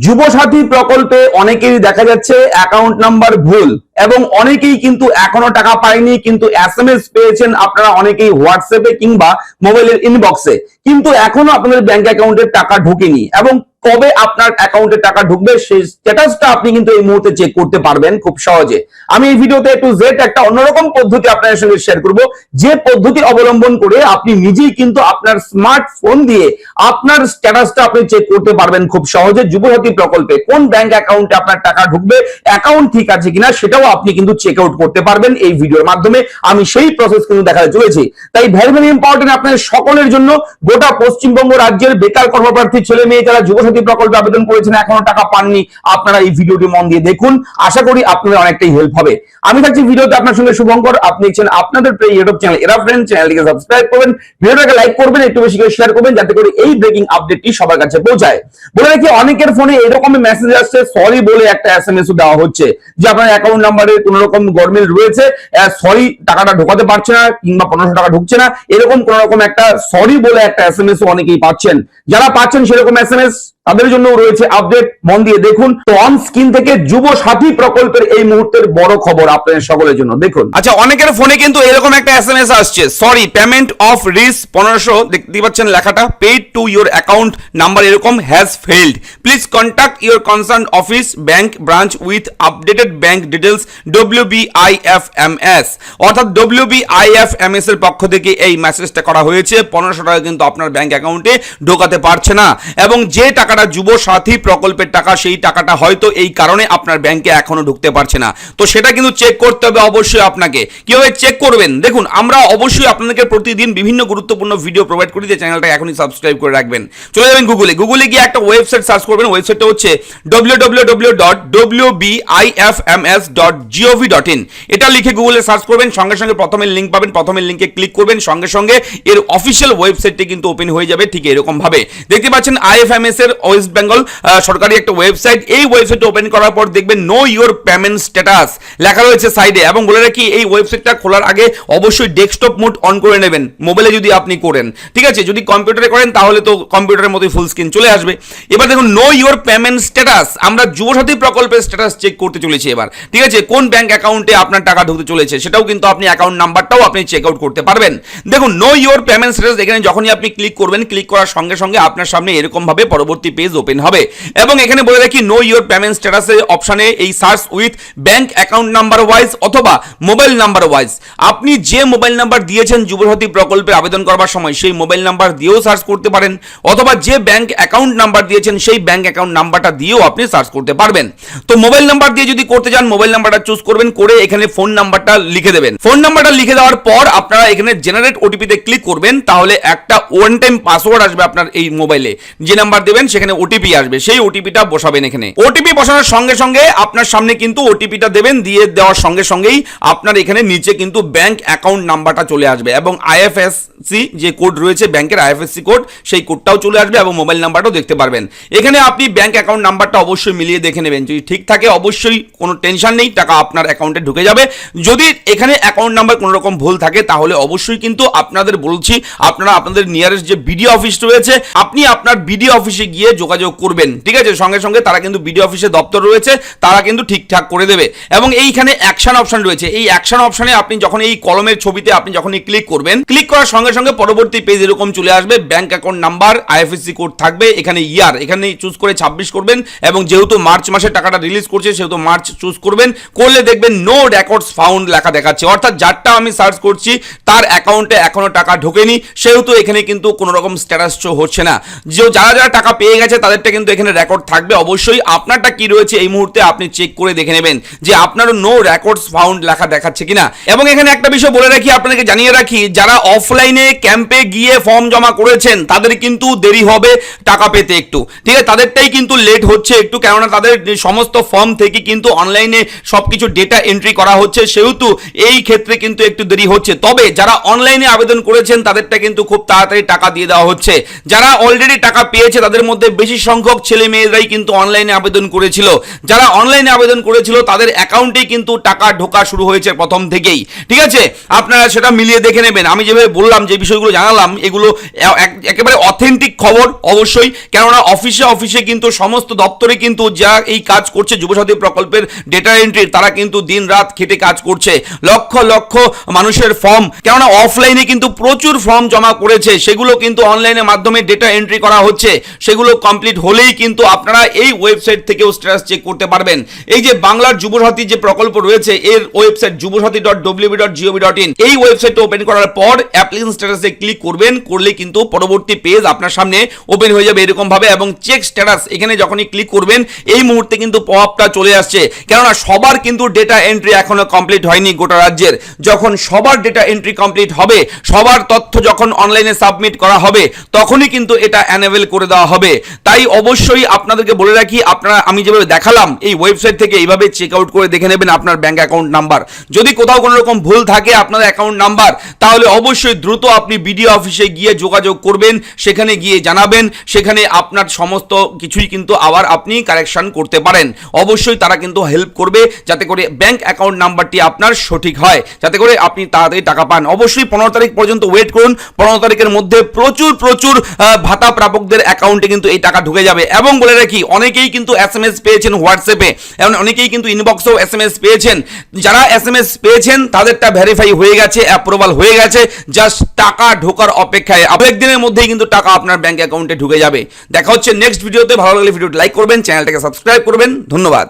যুবসাথী প্রকল্পে অনেকেরই দেখা যাচ্ছে অ্যাকাউন্ট নাম্বার ভুল এবং অনেকেই কিন্তু এখনো টাকা পায়নি, কিন্তু এসএমএস পেয়েছেন আপনারা অনেকেই হোয়াটসঅ্যাপে কিংবা মোবাইলের ইনবক্সে, কিন্তু এখনো আপনাদের ব্যাংক অ্যাকাউন্টে টাকা ঢোকেনি এবং কবে আপনার অ্যাকাউন্টে টাকা ঢুকবে সেই স্ট্যাটাসটা আপনি কিন্তু এই মুহূর্তে চেক করতে পারবেন খুব সহজে। আমি এই ভিডিওতে A to Z একটা অন্যরকম পদ্ধতি আপনাদের সঙ্গে শেয়ার করব, যে পদ্ধতি অবলম্বন করে আপনি নিজেই কিন্তু আপনার স্মার্টফোন দিয়ে আপনার স্ট্যাটাসটা আপনি চেক করতে পারবেন খুব সহজে। যুবসাথী প্রকল্পে কোন ব্যাংক অ্যাকাউন্টে আপনার টাকা ঢুকবে, অ্যাকাউন্ট ঠিক আছে কিনা সেটাও আপনি কিন্তু চেক আউট করতে পারবেন এই ভিডিওর মাধ্যমে। আমি সেই প্রসেস কিন্তু দেখাতে চলেছি, তাই ভেরি ইম্পর্টেন্ট আপনাদের সকলের জন্য। গোটা পশ্চিমবঙ্গ রাজ্যের বেকার কর্মপ্রার্থী ছেলে মেয়ে যারা যুবসাথী প্রকল্পে আবেদন করেছেন এখনো টাকা পাননি, আপনারা এই ভিডিওটি মন দিয়ে দেখুন, আশা করি আপনাদের অনেকটাই হেল্প হবে। আমি থাকছি ভিডিওতে আপনার সঙ্গে শুভঙ্কর, আপনি দেখছেন আপনাদের প্রিয় ইউটিউব চ্যানেল এরা ফ্রেন্ড। চ্যানেলটিকে সাবস্ক্রাইব করবেন, ভিডিওটাকে লাইক করবেন, একটু বেশি করে শেয়ার করবেন যাতে করে এই ব্রেকিং আপডেটটি সবার কাছে পৌঁছায়। বলে রাখি, অনেকের ফোনে এরকমই মেসেজ আসছে, সরি বলে একটা এসএমএস দেওয়া হচ্ছে যে আপনার অ্যাকাউন্ট নাম্বারে কোন রকম গরমিল রয়েছে, সরি টাকাটা ঢোকাতে পারছে না কিংবা 1500 টাকা ঢুকছে না, এরকম কোন রকম একটা সরি বলে একটা এসএমএস অনেকেই পাচ্ছেন। যারা পাচ্ছেন সেরকম এসএমএস তাদের জন্য রয়েছে আপডেট, মন দিয়ে দেখুন। তো অন স্ক্রিন থেকে যুবসাথী প্রকল্পের এই মুহূর্তের বড় খবর আপনাদের সকলের জন্য দেখুন। আচ্ছা, অনেকের ফোনে কিন্তু এরকম একটা এসএমএস আসছে, সরি পেমেন্ট অফ রিস 1500, দেখতে পাচ্ছেন লেখাটা paid to your account number এরকম has failed, please contact your concern office bank branch with updated bank details WBIFMS। অর্থাৎ WBIFMS এর পক্ষ থেকে এই মেসেজটা করা হয়েছে। 1500 টাকা কিন্তু আপনার ব্যাংক অ্যাকাউন্টে ঢোকাতে পারছে না এবং যে টাকাটা যুবসাথী প্রকল্পের টাকা, সেই টাকাটা হয়তো এই কারণে আপনার ব্যাংকে এখনো ঢুকতে পারছে না। তো সেটা কিন্তু চেক করতে হবে অবশ্যই আপনাকে। কিভাবে চেক করবেন দেখুন, আমরা অবশ্যই আপনাদেরকে প্রতিদিন বিভিন্ন গুরুত্বপূর্ণ ভিডিও প্রোভাইড করি, যে চ্যানেলটা এখনই সাবস্ক্রাইব করে রাখবেন। চলে যাবেন গুগলে গিয়ে একটা ওয়েবসাইট সার্চ করবেন। ওয়েবসাইটটা হচ্ছে www.wbifms.gov.in। এটা লিখে গুগলে সার্চ করবেন, সঙ্গে সঙ্গে প্রথমের লিঙ্ক পাবেন, প্রথমের লিঙ্কে ক্লিক করবেন, সঙ্গে সঙ্গে এর অফিসিয়াল ওয়েবসাইটটি কিন্তু ওপেন হয়ে যাবে। ঠিক এরকম ভাবে দেখতে পাচ্ছেন IFMS এর ওয়েস্ট বেঙ্গল সরকারি একটা ওয়েবসাইট। এই ওয়েবসাইটটা ওপেন করার পর দেখবেন নো ইওর পেমেন্ট স্ট্যাটাস লেখা রয়েছে সাইডে। এবং বলে রাখি, এই ওয়েবসাইটটা খোলার আগে অবশ্যই ডেস্কটপ মোড অন করে নেবেন, মোবাইলে যদি আপনি করেন, ঠিক আছে। যদি কম্পিউটারে করেন তাহলে তো কম্পিউটারের মতোই ফুল স্ক্রিন চলে আসবে। এবার দেখুন নো ইওর পেমেন্ট স্ট্যাটাস, আমরা যুবসাথী প্রকল্পের স্ট্যাটাস চেক করতে চলেছি এবার, ঠিক আছে। কোন ব্যাংক অ্যাকাউন্টে আপনার টাকা ঢুকতে চলেছে সেটাও কিন্তু আপনি অ্যাকাউন্ট নাম্বারটাও আপনি চেক আউট করতে পারবেন। দেখুন নো ইওর পেমেন্ট স্ট্যাটাস, এখানে যখনই আপনি ক্লিক করবেন, ক্লিক করার সঙ্গে সঙ্গে আপনার সামনে এরকম ভাবে পরবর্তী পেজ ওপেন হবে। এবং এখানে বলে রাখি, নো ইওর পেমেন্ট স্ট্যাটাসের অপশনে এই search with bank account number wise অথবা মোবাইল নাম্বার ওয়াইজ, আপনি যে মোবাইল নাম্বার দিয়েছেন যুবসাথী প্রকল্পে আবেদন করবার সময় সেই মোবাইল নাম্বার দিয়েও সার্চ করতে পারেন, অথবা যে ব্যাংক অ্যাকাউন্ট নাম্বার দিয়েছেন সেই ব্যাংক অ্যাকাউন্ট নাম্বারটা দিয়েও আপনি সার্চ করতে পারবেন। তো মোবাইল নাম্বার দিয়ে যদি করতে চান, মোবাইল নাম্বারটা চুজ করবেন, করে এখানে ফোন নাম্বারটা লিখে দেবেন। ফোন নাম্বারটা লিখে দেওয়ার পর আপনারা এখানে জেনারেট ওটিপিতে ক্লিক করবেন, তাহলে একটা ওয়ান টাইম পাসওয়ার্ড আসবে আপনার এই মোবাইলে, যে নাম্বার দেবেন সেখানে ওটিপি আসবে, সেই ওটিপিটা বসাবেন। এখানে ওটিপি বসানোর সঙ্গে সঙ্গে আপনার সামনে কিন্তু ওটিপিটা দেবেন, দিয়ে দেওয়ার সঙ্গে সঙ্গেই আপনার এখানে নিচে কিন্তু ব্যাংক অ্যাকাউন্ট নাম্বারটা চলে আসবে এবং IFSC যে কোড রয়েছে ব্যাংকের IFSC কোড, সেই কোডটাও চলে আসবে এবং মোবাইল নাম্বারটাও দেখতে পারবেন। এখানে আপনি ব্যাংক অ্যাকাউন্ট নাম্বারটা অবশ্যই মিলিয়ে দেখে নেবেন, যদি ঠিক থাকে অবশ্যই কোনো টেনশন নেই, টাকা আপনার অ্যাকাউন্টে ঢুকে যাবে। যদি এখানে অ্যাকাউন্ট নাম্বার কোনো রকম ভুল থাকে তাহলে অবশ্যই কিন্তু আপনাদের বলছি, আপনারা আপনাদের নিয়ারেস্ট যে বিডিও অফিস রয়েছে, আপনি আপনার বিডিও অফিসে গিয়ে যোগাযোগ করবেন, ঠিক আছে। সঙ্গে সঙ্গে তারা কিন্তু বিডিও অফিসে দপ্তর রয়েছে, তারা কিন্তু ঠিকঠাক করে দেবে। এবং এইখানে অ্যাকশন অপশন রয়েছে, এই অ্যাকশন অপশনে আপনি যখন এই কলমের ছবিতে আপনি যখনই ক্লিক করবেন, ক্লিক করার সঙ্গে সঙ্গে পরবর্তী পেজ এরকম চলে আসবে। Bank account number, IFSC code থাকবে, এখানে ইয়ার এখানে চুজ করে 26 করবেন এবং যেহেতু মার্চ মাসে টাকাটা রিলিজ করছে সেহেতু মার্চ চুজ করবেন। করলে দেখবেন নো রেকর্ডস ফাউন্ড লেখা দেখাচ্ছে, অর্থাৎ যারটা আমি সার্চ করছি তার অ্যাকাউন্টে এখনো টাকা ঢোকেনি, সেহেতু এখানে কিন্তু কোনো রকম স্ট্যাটাস শো হচ্ছে না। যে যারা টাকা পেয়ে গেছে তাদেরটা কিন্তু এখানে রেকর্ড থাকবে। অবশ্যই আপনারটা কি রয়েছে এই মুহূর্তে আপনি চেক করে দেখে নেবেন যে আপনারও নো রেকর্ডস ফাউন্ড লেখা দেখাচ্ছে কিনা। এবং এখানে একটা বিষয় বলে রাখি, আপনাদেরকে জানিয়ে রাখি, যারা অফলাইনে ক্যাম্পে গিয়ে ফর্ম জমা করেছেন তাদের কিন্তু দেরি হবে টাকা পেতে একটু, ঠিক আছে। তাদেরটাই কিন্তু লেট হচ্ছে একটু, কেননা তাদের সমস্ত ফর্ম থেকে কিন্তু অনলাইনে সবকিছু ডেটা এন্ট্রি করা হচ্ছে, সেহেতু এই ক্ষেত্রে কিন্তু একটু দেরি হচ্ছে। তবে যারা অনলাইনে আবেদন করেছেন তাদেরটা কিন্তু খুব তাড়াতাড়ি টাকা দিয়ে দেওয়া হচ্ছে। যারা অলরেডি টাকা পেয়েছে তাদের মধ্যে বেশি সংখ্যক ছেলে মেয়েরাই কিন্তু অনলাইনে আবেদন করেছিল। যারা অনলাইনে আবেদন করেছিল তাদের অ্যাকাউন্টেই কিন্তু টাকা ঢোকা শুরু হয়েছে প্রথম থেকেই। ঠিক আছে, আপনারা সেটা মিলিয়ে দেখে নেবেন। আমি যেভাবে বললাম, যে বিষয়গুলো জানালাম, এগুলো একেবারে অথেন্টিক খবর অবশ্যই, কেননা অফিসে কিন্তু সমস্ত দপ্তরে কিন্তু যা এই কাজ করছে যুবসাথী প্রকল্পের ডেটা এন্ট্রির, তারা কিন্তু দিন রাত খেটে কাজ করছে। লক্ষ লক্ষ মানুষের ফর্ম, কেননা অফলাইনে কিন্তু প্রচুর ফর্ম জমা করেছে, সেগুলো কিন্তু অনলাইনের মাধ্যমে ডেটা এন্ট্রি করা হচ্ছে। সেগুলো কমপ্লিট হলেই কিন্তু আপনারা এই ওয়েবসাইট থেকেও স্ট্যাটাস চেক করতে পারবেন। এই যে বাংলার যুবসাথী যে প্রকল্প রয়েছে, এর ওয়েবসাইট যুবসাথী.wb.gov.in, এই ওয়েবসাইটটা ওপেন করার পর অ্যাপ্লিকেশন স্ট্যাটাসে ক্লিক করবেন, করলে কিন্তু পরবর্তী পেজ আপনার সামনে ওপেন হয়ে যাবে এরকম ভাবে। এবং চেক স্ট্যাটাস এখানে যখনই ক্লিক করবেন, এই মুহূর্তে কিন্তু পপআপটা চলে আসছে, কেননা সবার কিন্তু ডেটা এন্ট্রি এখনো কমপ্লিট হয়নি গোটা রাজ্যের। যখন সবার ডেটা এন্ট্রি কমপ্লিট হবে, সবার তথ্য যখন অনলাইনে সাবমিট করা হবে, তখনই কিন্তু এটা অ্যানেবল করে দেওয়া হবে। তাই অবশ্যই আপনাদেরকে বলে রাখি, আপনারা আমি যেভাবে দেখালাম এই ওয়েবসাইট থেকে এইভাবে চেক আউট করে দেখে নেবেন আপনার ব্যাংক অ্যাকাউন্ট নাম্বার। যদি কোথাও কোনো রকম ভুল থাকে আপনার অ্যাকাউন্ট নাম্বার, তাহলে অবশ্যই দ্রুত আপনি বিডিও অফিসে গিয়ে যোগাযোগ করবেন, সেখানে গিয়ে জানাবেন, সেখানে আপনার সমস্ত কিছুই কিন্তু আবার আপনি কারেকশন করতে পারেন। অবশ্যই তারা কিন্তু হেল্প করবে, যাতে করে ব্যাংক অ্যাকাউন্ট নাম্বারটি আপনার সঠিক হয়, যাতে করে আপনি তাড়াতাড়ি টাকা পান। অবশ্যই 15 তারিখ পর্যন্ত ওয়েট করুন। 15 তারিখের মধ্যে প্রচুর ভাতা প্রাপকদের অ্যাকাউন্টে কিন্তু এই টাকা ঢুকে যাবে। এবং বলে রাখি, অনেকেই কিন্তু এসএমএস পেয়েছেন হোয়াটসঅ্যাপে, এবং অনেকেই কিন্তু ইনবক্সেও এসএমএস পেয়েছেন। যারা এসএমএস পেয়েছেন তাদেরটা ভেরিফাই হয়ে গেছে, অ্যাপ্রুভাল হয়ে গেছে, জাস্ট টাকা ঢোকার অপেক্ষায়। একদিনের মধ্যেই কিন্তু টাকা আপনার ব্যাংক অ্যাকাউন্টে ঢুকে যাবে। দেখা হচ্ছে নেক্সট ভিডিওতে। ভালো লাগলে ভিডিওটি লাইক করবেন, চ্যানেলটাকে সাবস্ক্রাইব করবেন। ধন্যবাদ।